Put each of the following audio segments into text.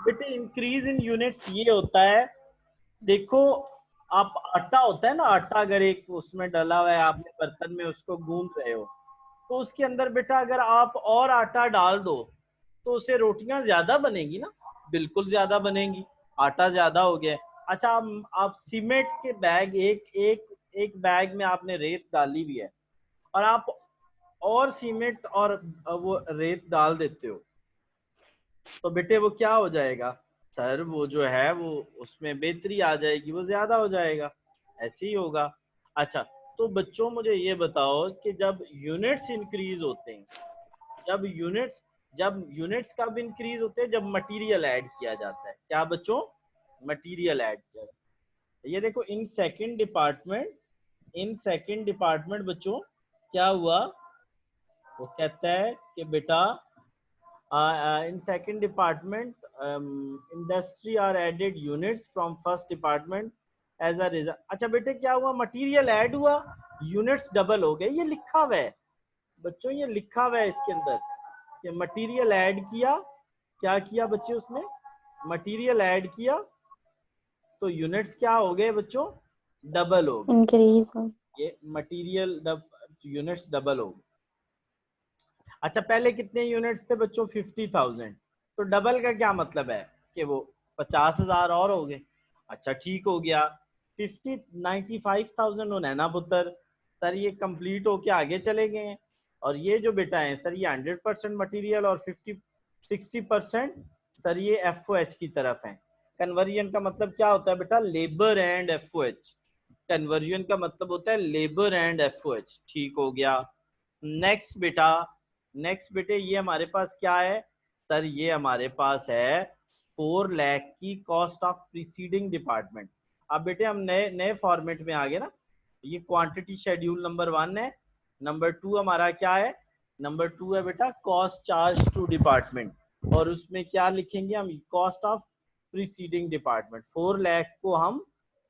बेटे increase in units ये होता है, देखो आप आटा होता है ना, आटा अगर एक उसमें डला हुआ है आपने बर्तन में, उसको गूंद रहे हो, तो उसके अंदर बेटा अगर आप और आटा डाल दो तो उससे रोटियां ज्यादा बनेगी ना, बिल्कुल ज्यादा बनेगी, आटा ज्यादा हो गया है। अच्छा आप सीमेंट के बैग, एक एक एक बैग में आपने रेत डाली हुई है, और आप और सीमेंट और वो रेत डाल देते हो, तो बेटे वो क्या हो जाएगा सर, वो जो है वो उसमें बेहतरी आ जाएगी, वो ज्यादा हो जाएगा, ऐसे ही होगा। अच्छा, तो बच्चों मुझे ये बताओ कि जब यूनिट्स इंक्रीज होते हैं, जब यूनिट्स कब इंक्रीज होते हैं, जब मटेरियल ऐड किया जाता है, क्या बच्चों, मटेरियल ऐड किया जाता है। ये देखो इन सेकंड डिपार्टमेंट बच्चों क्या हुआ, वो कहता है कि बेटा in second department industry are added units from first department as a result। अच्छा बेटे क्या हुआ, मटेरियल ऐड हुआ, यूनिट्स डबल हो गए, ये लिखा हुआ है बच्चों, ये लिखा हुआ है इसके अंदर कि मटेरियल ऐड किया, क्या किया बच्चे उसने, मटेरियल ऐड किया, तो यूनिट्स क्या हो गए बच्चों, डबल हो गए, इंक्रीज हो। ये मटेरियल यूनिट्स डबल हो गए। अच्छा पहले कितने यूनिट्स थे बच्चों, 50,000, तो डबल का क्या मतलब है कि वो 50,000 और हो गए। अच्छा ठीक हो गया, 95,000 हो नैना पुत्र, सर ये कंप्लीट होके आगे चले गए हैं, और ये जो बेटा है सर ये 100% मटेरियल और 60% सर ये FOH की तरफ है। कन्वर्जन का मतलब क्या होता है बेटा, लेबर एंड FOH, कन्वर्जन का मतलब होता है लेबर एंड FOH, ठीक हो गया। नेक्स्ट बेटा, नेक्स्ट बेटे ये हमारे पास क्या है सर, ये हमारे पास है 4 लाख की कॉस्ट ऑफ प्रीसीडिंग डिपार्टमेंट। अब बेटे हम नए नए फॉर्मेट में आ गए ना, ये क्वांटिटी शेड्यूल नंबर 1 है, नंबर 2 हमारा क्या है, नंबर 2 है बेटा कॉस्ट चार्ज टू डिपार्टमेंट, और उसमें क्या लिखेंगे हम, cost of preceding department. 4 lakh को हम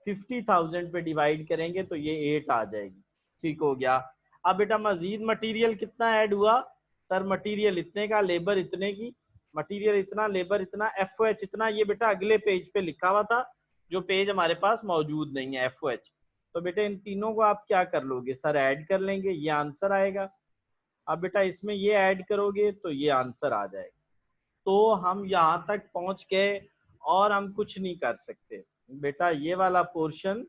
50,000 पे डिवाइड करेंगे तो ये 8 आ जाएगी, ठीक हो गया। अब बेटा मजीद मटेरियल कितना ऐड हुआ, सर मटेरियल इतने का, लेबर इतने की, मटेरियल इतना, लेबर इतना, FOH इतना, ये बेटा अगले पेज पे लिखा हुआ था जो पेज हमारे पास मौजूद नहीं है, FOH। तो बेटा इन तीनों को आप क्या कर लोगे सर, ऐड कर लेंगे, ये आंसर आएगा। अब बेटा इसमें ये ऐड करोगे तो ये आंसर आ जाएगा। तो हम यहाँ तक पहुंच गए और हम कुछ नहीं कर सकते बेटा, ये वाला पोर्शन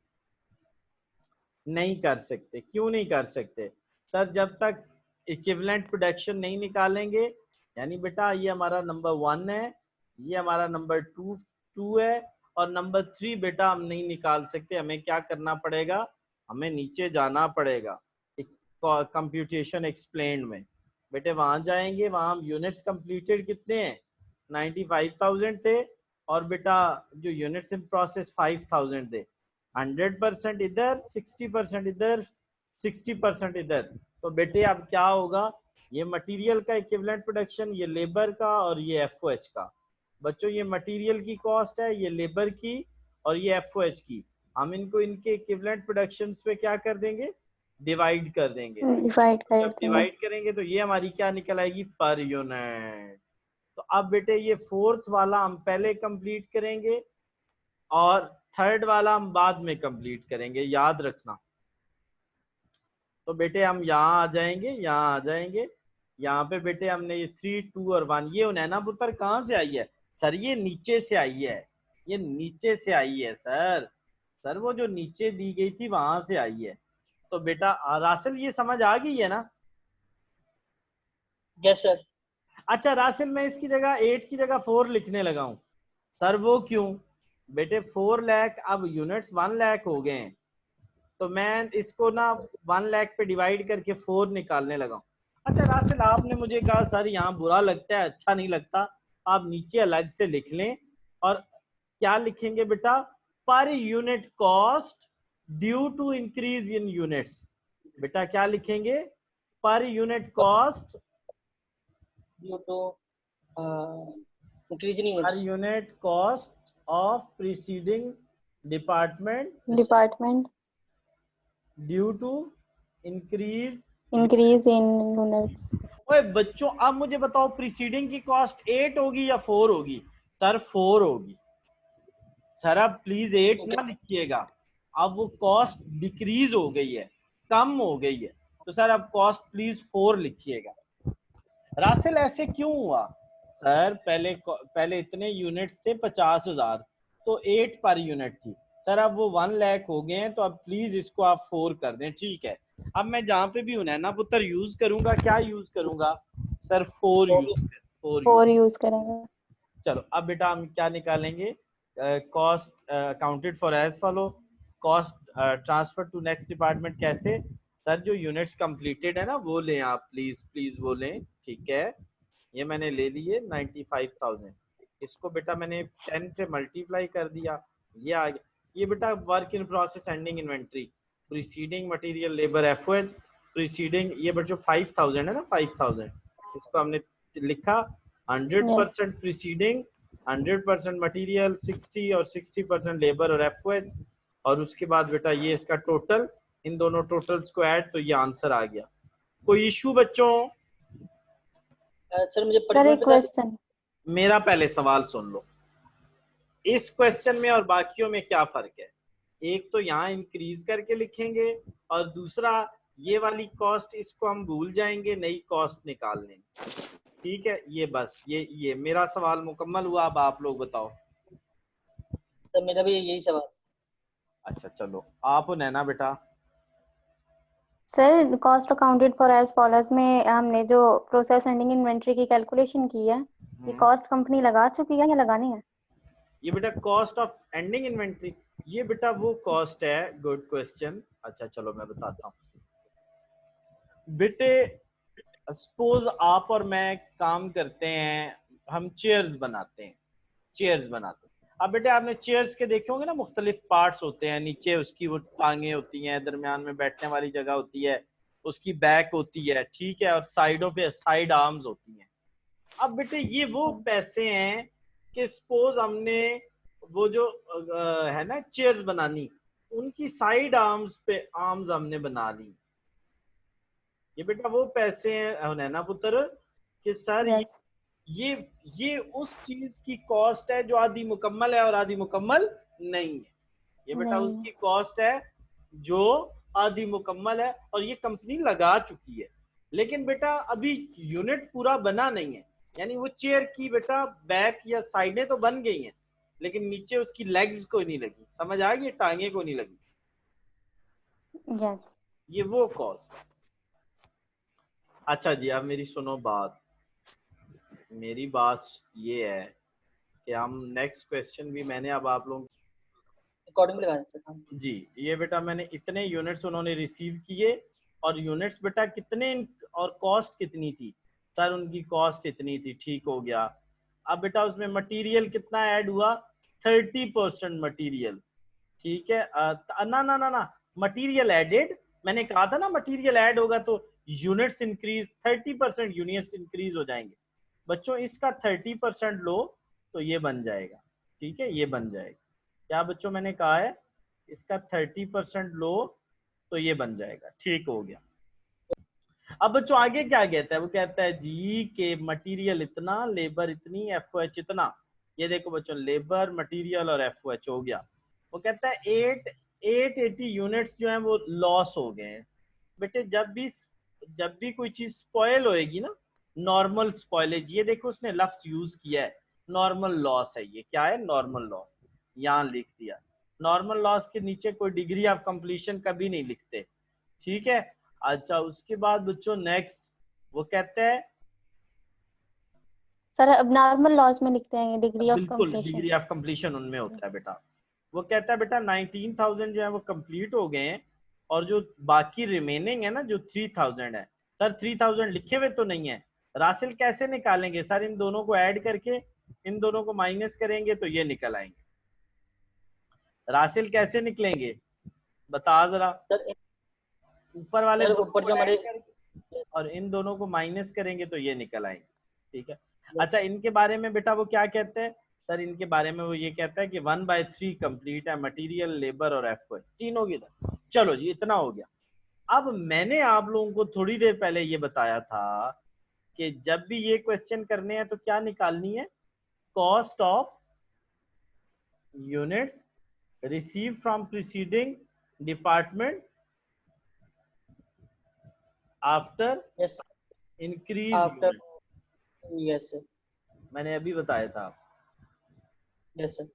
नहीं कर सकते। क्यों नहीं कर सकते सर, जब तक इक्विवेलेंट प्रोडक्शन नहीं निकालेंगे, यानी बेटा ये हमारा नंबर 1 है, ये हमारा नंबर 2 है, और नंबर 3 बेटा हम नहीं निकाल सकते, हमें क्या करना पड़ेगा, हमें नीचे जाना पड़ेगा कंप्यूटेशन एक्सप्लेन्ड में। बेटे वहां जाएंगे, वहां हम यूनिट्स कंप्लीटेड कितने हैं, 95,000 थे, और बेटा जो यूनिट्स इन प्रोसेस 5,000 थे, 100% इधर, 60% इधर, 60% इधर। तो बेटे अब क्या होगा, ये मटेरियल का इक्विवेलेंट प्रोडक्शन, ये लेबर का, और ये FOH का। बच्चों ये मटेरियल की कॉस्ट है, ये लेबर की, और ये FOH की, हम इनको इनके इक्विवेलेंट प्रोडक्शन पे क्या कर देंगे, डिवाइड कर देंगे। डिवाइड तो कर जब देंगे। डिवाइड करेंगे तो ये हमारी क्या निकल आएगी, पर यूनिट। तो अब बेटे ये फोर्थ वाला हम पहले कंप्लीट करेंगे, और थर्ड वाला हम बाद में कंप्लीट करेंगे, याद रखना। तो बेटे हम यहाँ आ जाएंगे, यहाँ आ जाएंगे, यहाँ पे बेटे हमने ये 3, 2 और 1, ये नैना पुत्र कहाँ से आई है सर, ये नीचे से आई है, ये नीचे से आई है सर, सर वो जो नीचे दी गई थी वहां से आई है। तो बेटा रासिल ये समझ आ गई है ना। Yes sir. अच्छा रासिल मैं इसकी जगह 8 की जगह 4 लिखने लगा हूँ, सर वो क्यों, बेटे 4 लाख अब यूनिट्स 1 लाख हो गए हैं, तो मैं इसको ना 1 लाख पे डिवाइड करके 4 निकालने लगा हूँ। अच्छा रासिल आपने मुझे कहा सर यहाँ बुरा लगता है, अच्छा नहीं लगता, आप नीचे अलग से लिख लें, और क्या लिखेंगे बेटा, per unit cost due to increase in units. बेटा क्या लिखेंगे, per unit cost due to increasing per units. unit cost of preceding department department due to increase। Increase in units. ओए बच्चों अब मुझे बताओ प्रीसीडिंग की कॉस्ट 8 होगी या 4 होगी, सर 4 होगी सर। अब प्लीज 8 ना लिखिएगा, अब वो कॉस्ट डिक्रीज हो गई है, कम हो गई है, तो सर अब कॉस्ट प्लीज 4 लिखिएगा। रासेल ऐसे क्यों हुआ सर? पहले इतने यूनिट्स थे 50,000, तो 8 पर यूनिट थी सर, अब वो 1 लाख हो गए हैं, तो अब प्लीज इसको आप 4 कर दें। ठीक है, अब मैं जहां पे भी हुनैना पुत्र यूज करूंगा, क्या यूज करूंगा सर? 4 use 4 use. 4 यूज करेंगे। चलो अब बेटा हम क्या निकालेंगे? Cost accounted for as follow, cost transfer to next department. कैसे सर? जो यूनिट्स कंप्लीटेड है ना वो लें आप, प्लीज प्लीज वो लें। ठीक है, ये मैंने ले लिए 95,000, इसको बेटा मैंने 10 से मल्टीप्लाई कर दिया, ये आ गया। ये बेटा work in process ending inventory, preceding material labour FOH, preceding ये बच्चों 5,000 है ना, 5,000 इसको हमने लिखा 100% प्रीसीडिंग, 100% मटेरियल, 60 और 60% लेबर और एफओएच, और उसके बाद बेटा ये इसका टोटल, इन दोनों टोटल्स को ऐड, तो ये आंसर आ गया। कोई इशू बच्चों? सर मुझे सर एक क्वेश्चन। मेरा पहले सवाल सुन लो, इस क्वेश्चन में और बाकियों में क्या फर्क है? एक तो यहाँ इंक्रीज करके लिखेंगे, और दूसरा ये वाली कॉस्ट इसको हम भूल जाएंगे, नई कॉस्ट निकाल लेंगे। ठीक है, ये बस ये मेरा सवाल मुकम्मल हुआ। अब आप लोग बताओ। सर मेरा भी यही सवाल। अच्छा चलो, आप नैना बेटा। Sir cost accounted for as follows में हमने जो प्रोसेस एंडिंग इन्वेंट्री की कैलकुलेशन की है, ये कॉस्ट कंपनी लगा चुकी है या लगानी है? ये बेटा कॉस्ट ऑफ एंडिंग इन्वेंट्री, ये बेटा वो कॉस्ट है। Good question. अच्छा चलो मैं बताता हूँ बेटे। सपोज आप और मैं काम करते हैं, हम चेयर्स बनाते हैं, चेयर्स बनाते हैं। अब बेटे आपने चेयर्स के देखे होंगे ना, मुख्तलिफ पार्ट्स होते हैं, नीचे उसकी वो टांगे होती हैं, दरमियान में बैठने वाली जगह होती है, उसकी बैक होती है, ठीक है, और साइडों पे साइड आर्म्स होती हैं। अब बेटे ये वो पैसे हैं कि सपोज हमने वो जो है ना चेयर्स बनानी, उनकी साइड आर्म्स पे आर्म्स हमने बना ली। ये बेटा वो पैसे हैं नैना पुत्र कि सर यस। ये उस चीज की कॉस्ट है जो आधी मुकम्मल है और आधी मुकम्मल नहीं है। ये बेटा नहीं। उसकी कॉस्ट है जो आधी मुकम्मल है, और ये कंपनी लगा चुकी है, लेकिन बेटा अभी यूनिट पूरा बना नहीं है। यानी वो चेयर की बेटा बैक या साइडें तो बन गई हैं, लेकिन नीचे उसकी लेग्स को नहीं लगी, समझ आ गई? टांगे को नहीं लगी। यस। ये वो कॉस्ट। अच्छा जी, अब मेरी सुनो बात। मेरी बात ये है कि हम नेक्स्ट क्वेश्चन भी मैंने अब आप लोग अकॉर्डिंग लगाया सर। जी, ये बेटा मैंने इतने यूनिट्स उन्होंने रिसीव किए, और यूनिट्स बेटा कितने और कॉस्ट कितनी थी सर? उनकी कॉस्ट इतनी थी, ठीक हो गया। अब बेटा उसमें मटेरियल कितना ऐड हुआ? 30% मटेरियल, ठीक है। ना ना ना ना, मटेरियल एडेड, मैंने कहा था ना मटेरियल ऐड होगा तो यूनिट्स इंक्रीज, 30% यूनिट्स इंक्रीज हो जाएंगे बच्चों। इसका 30% लो तो ये बन जाएगा, ठीक है, ये बन जाएगा। क्या बच्चों मैंने कहा है? इसका 30% लो तो ये बन जाएगा, ठीक हो गया। अब बच्चों आगे क्या कहता है? वो कहता है जी के मटेरियल इतना, लेबर इतनी, एफओएच इतना। ये देखो बच्चों, लेबर, मटेरियल और एफओएच हो गया। वो कहता है 880 यूनिट्स जो है वो लॉस हो गए हैं। बेटे जब भी कोई चीज स्पॉयल होएगी ना, नॉर्मल स्पॉयलेज, ये देखो उसने लफ्ज यूज किया है, नॉर्मल लॉस है। ये क्या है? नॉर्मल लॉस, यहाँ लिख दिया। नॉर्मल लॉस के नीचे कोई डिग्री ऑफ कंप्लीशन कभी नहीं लिखते, ठीक है। अच्छा उसके बाद बच्चों नेक्स्ट वो कहते हैं, सर अब नॉर्मल लॉस में लिखते हैं डिग्री ऑफ बिल्कुल कंप्लीशन। डिग्री ऑफ कंप्लीशन उनमें होता है बेटा। वो कहता है बेटा 19,000 जो है वो कंप्लीट हो गए हैं, और जो बाकी रिमेनिंग है ना, जो 3,000 है सर, 3,000 लिखे हुए तो नहीं है। रासिल कैसे निकालेंगे सर? इन दोनों को ऐड करके इन दोनों को माइनस करेंगे तो ये निकल आएंगे। रासिल कैसे निकलेंगे बता जरा? ऊपर वाले दोनों ऊपर को जो हमारे ऐड करके और इन दोनों को माइनस करेंगे तो ये निकल आएंगे, ठीक है। अच्छा इनके बारे में बेटा वो क्या कहते हैं सर? इनके बारे में वो ये कहता है कि 1/3 कंप्लीट है, मटेरियल, लेबर और एफओ तीनों की। चलो जी इतना हो गया। अब मैंने आप लोगों को थोड़ी देर पहले ये बताया था कि जब भी ये क्वेश्चन करने हैं तो क्या निकालनी है? cost of units received from preceding department after Yes. increase After. unit. Yes sir. मैंने अभी बताया था। Yes sir.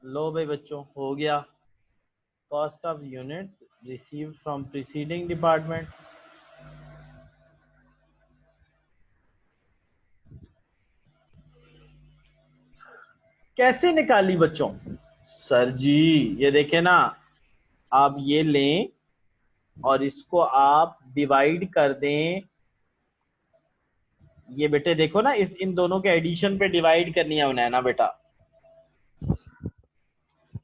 लो भाई बच्चों, हो गया। Cost of unit received from preceding department. कैसे निकाली बच्चों? सर जी ये देखें ना, आप ये लें और इसको आप डिवाइड कर दें। ये बेटे देखो ना, इस इन दोनों के एडिशन पे डिवाइड करनी है उन्हें ना बेटा।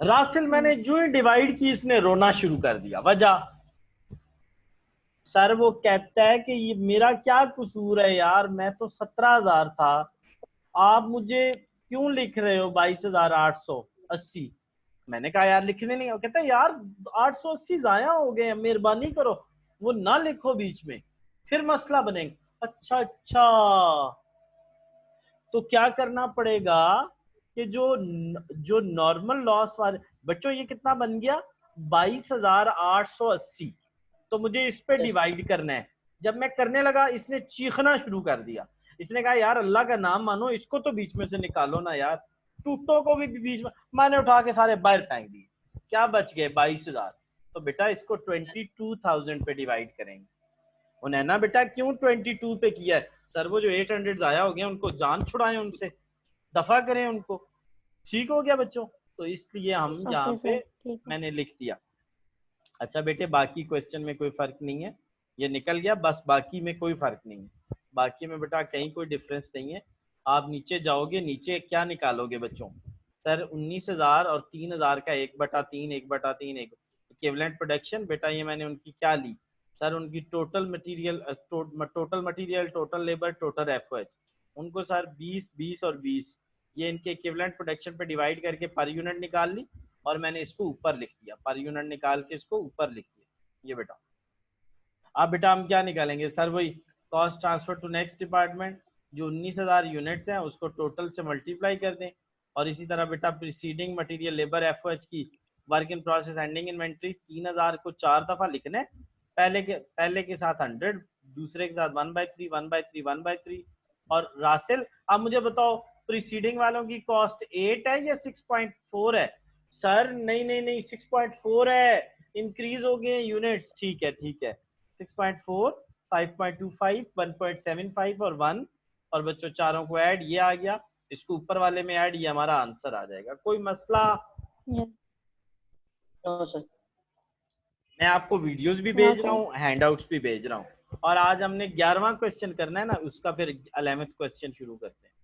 रासिल मैंने जो ही डिवाइड की इसने रोना शुरू कर दिया। वजह सर वो कहता है कि ये मेरा क्या कसूर है यार, मैं तो 17,000 था, आप मुझे क्यों लिख रहे हो 22,880? मैंने कहा यार लिखने नहीं हो। कहता है यार 880 जाया हो गए, मेहरबानी करो वो ना लिखो बीच में, फिर मसला बनेगा। अच्छा अच्छा, तो क्या करना पड़ेगा कि जो नॉर्मल लॉस वाले बच्चों, ये कितना बन गया 22,880, तो मुझे इस पे Yes. डिवाइड करना है। जब मैं करने लगा इसने चीखना शुरू कर दिया। इसने कहा यार अल्लाह का नाम मानो, इसको तो बीच में से निकालो ना यार, टूटो को भी बीच में। मैंने उठा के सारे बाहर फेंक दिए। क्या बच गए 22,000। तो बेटा इसको 22,000 पे डिवाइड करेंगे। उन्हें ना बेटा क्यों 22 पे किया है? सर वो जो 800 आया हो गया, उनको जान छुड़ाएं, उनसे दफा करें उनको। ठीक हो गया बच्चों? तो इसलिए हम यहाँ ओके पे सर, ठीक है। मैंने लिख दिया। अच्छा बेटे बाकी क्वेश्चन में कोई फर्क नहीं है, ये निकल गया बस, बाकी में कोई फर्क नहीं है। बाकी में बेटा कहीं कोई डिफरेंस नहीं है। आप नीचे जाओगे, नीचे क्या निकालोगे बच्चों? सर 19,000 और 3,000 का 1/3 1/3 एक इक्विवेलेंट प्रोडक्शन। बेटा ये मैंने उनकी क्या ली? सर उनकी total material, total labour, total FOH, उनको सर 20 20 और 20 ये इनके इक्विवेलेंट प्रोडक्शन पे डिवाइड करके पर यूनिट निकाल ली, और मैंने इसको ऊपर लिख दिया, पर यूनिट निकाल के इसको ऊपर लिख दिया। ये बेटा अब बेटा हम क्या निकालेंगे? सर वही cost transfer to next department, जो 19,000 यूनिट्स हैं उसको टोटल से मल्टीप्लाई कर दें, और इसी तरह बेटा प्रीसीडिंग मटेरियल लेबर एफओएच की work in process ending inventory 3,000 को 4 दफा लिखना है। पहले के साथ 100, दूसरे के साथ 1/3 1/3 1/3। और रासिल अब मुझे बताओ प्रीसीडिंग वालों की कॉस्ट 8 है या 6.4 है? सर नहीं नहीं नहीं 6.4 है, इंक्रीज हो गए यूनिट्स। ठीक है 6.4 5.25 1.75 और 1, और बच्चों चारों को ऐड, ये आ गया, इसको ऊपर वाले में ऐड, ये हमारा आंसर आ जाएगा। कोई मसला? यस। No sir. मैं आपको वीडियोस भी नो भेज रहा सर। हूँ, हैंडआउट्स भी भेज रहा हूँ। और आज हमने 11वां क्वेश्चन करना है ना, उसका फिर 11th क्वेश्चन शुरू करते हैं।